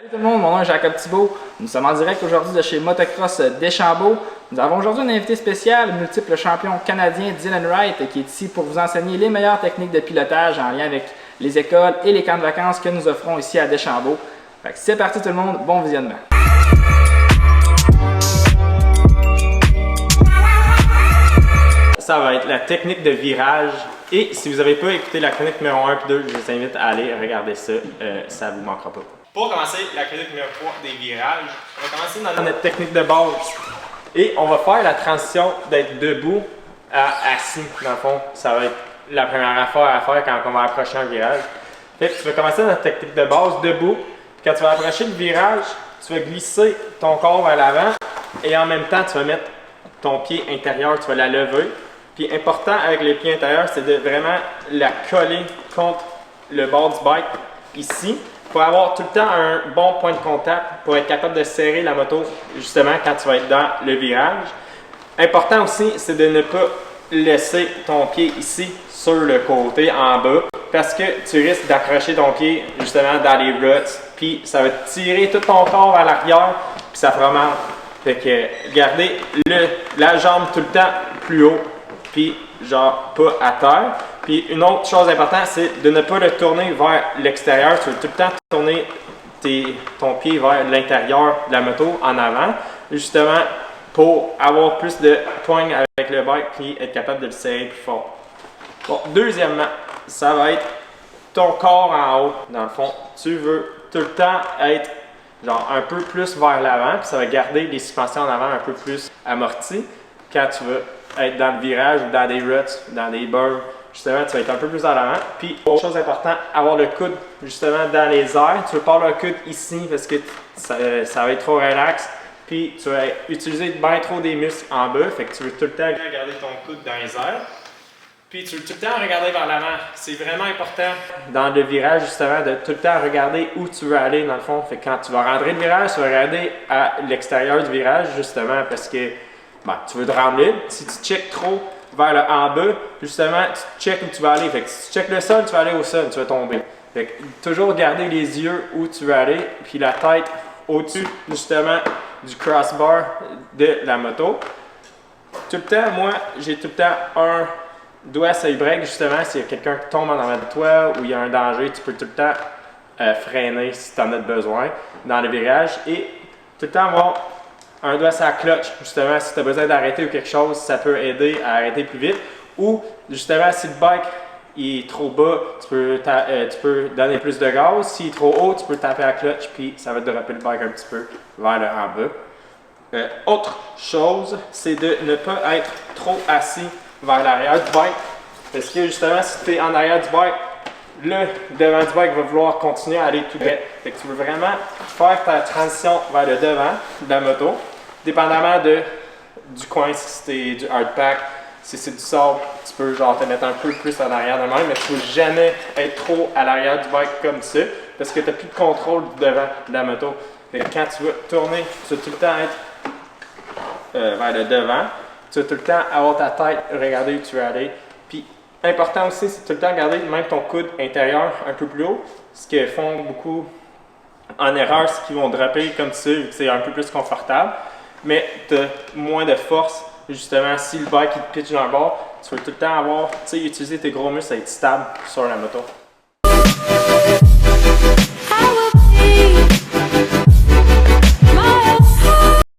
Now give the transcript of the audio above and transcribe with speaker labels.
Speaker 1: Salut tout le monde, mon nom est Jacob Thibault. Nous sommes en direct aujourd'hui de chez Motocross Deschambault. Nous avons aujourd'hui un invité spécial, multiple champion canadien Dylan Wright, qui est ici pour vous enseigner les meilleures techniques de pilotage en lien avec les écoles et les camps de vacances que nous offrons ici à Deschambault. C'est parti tout le monde, bon visionnement. Ça va être la technique de virage. Et si vous n'avez pas écouté la chronique numéro 1 et 2, je vous invite à aller regarder ça, ça ne vous manquera pas. Pour commencer la chronique numéro 3 des virages, on va commencer dans notre technique de base. Et on va faire la transition d'être debout à assis. Dans le fond, ça va être la première affaire à faire quand on va approcher un virage. Fait que tu vas commencer dans la technique de base, debout. Puis quand tu vas approcher le virage, tu vas glisser ton corps vers l'avant et en même temps, tu vas mettre ton pied intérieur, tu vas la lever. Puis important avec le pied intérieur, c'est de vraiment la coller contre le bord du bike ici. Pour avoir tout le temps un bon point de contact pour être capable de serrer la moto justement quand tu vas être dans le virage. Important aussi, c'est de ne pas laisser ton pied ici sur le côté en bas parce que tu risques d'accrocher ton pied justement dans les ruts. Puis ça va tirer tout ton corps vers l'arrière puis ça fera mal. Fait que gardez la jambe tout le temps plus haut. Puis genre pas à terre. Puis une autre chose importante, c'est de ne pas le tourner vers l'extérieur. Tu veux tout le temps tourner ton pied vers l'intérieur de la moto, en avant, justement pour avoir plus de poigne avec le bike puis être capable de le serrer plus fort. Bon, deuxièmement, ça va être ton corps en haut. Dans le fond, tu veux tout le temps être genre un peu plus vers l'avant, puis ça va garder les suspensions en avant un peu plus amorties quand tu veux être dans le virage ou dans des ruts, dans des burns, justement, tu vas être un peu plus en avant. Puis, autre chose importante, avoir le coude justement dans les airs. Tu veux pas avoir le coude ici parce que ça va être trop relax. Puis, tu vas utiliser bien trop des muscles en bas. Fait que tu veux tout le temps garder ton coude dans les airs. Puis, tu veux tout le temps regarder vers l'avant. C'est vraiment important dans le virage, justement, de tout le temps regarder où tu veux aller, dans le fond. Fait que quand tu vas rentrer le virage, tu vas regarder à l'extérieur du virage, justement, parce que tu veux te rendre libre. Si tu checkes trop vers le en bas, justement, tu checkes où tu vas aller. Fait que si tu checkes le sol, tu vas aller au sol, tu vas tomber. Fait que toujours garder les yeux où tu veux aller, puis la tête au-dessus, justement, du crossbar de la moto. Tout le temps, moi, j'ai tout le temps un doigt sur le break, justement, s'il y a quelqu'un qui tombe en avant de toi ou il y a un danger, tu peux tout le temps freiner si tu en as besoin dans le virage. Et tout le temps avoir un doigt sur la clutch, justement, si tu as besoin d'arrêter ou quelque chose, ça peut aider à arrêter plus vite. Ou, justement, si le bike est trop bas, tu peux donner plus de gaz. S'il est trop haut, tu peux taper la clutch, puis ça va te dropper le bike un petit peu vers le en bas. Autre chose, c'est de ne pas être trop assis vers l'arrière du bike. Parce que, justement, si tu es en arrière du bike, le devant du bike va vouloir continuer à aller tout droit. Fait que tu veux vraiment faire ta transition vers le devant de la moto, dépendamment du coin, si c'est du hardpack, si c'est du sable, tu peux genre te mettre un peu plus en arrière de même, mais tu ne veux jamais être trop à l'arrière du bike comme ça, parce que tu n'as plus de contrôle du devant de la moto. Fait que quand tu vas tourner, tu vas tout le temps être vers le devant, tu vas tout le temps avoir ta tête, regarder où tu veux aller. Puis, important aussi, c'est tout le temps garder même ton coude intérieur un peu plus haut. Ce qu'ils font beaucoup en erreur, c'est qu'ils vont dropper comme ça, vu que c'est un peu plus confortable. Mais tu as moins de force. Justement, si le bike il te pitch dans le bord, tu veux tout le temps avoir, tu sais, utiliser tes gros muscles à être stable sur la moto.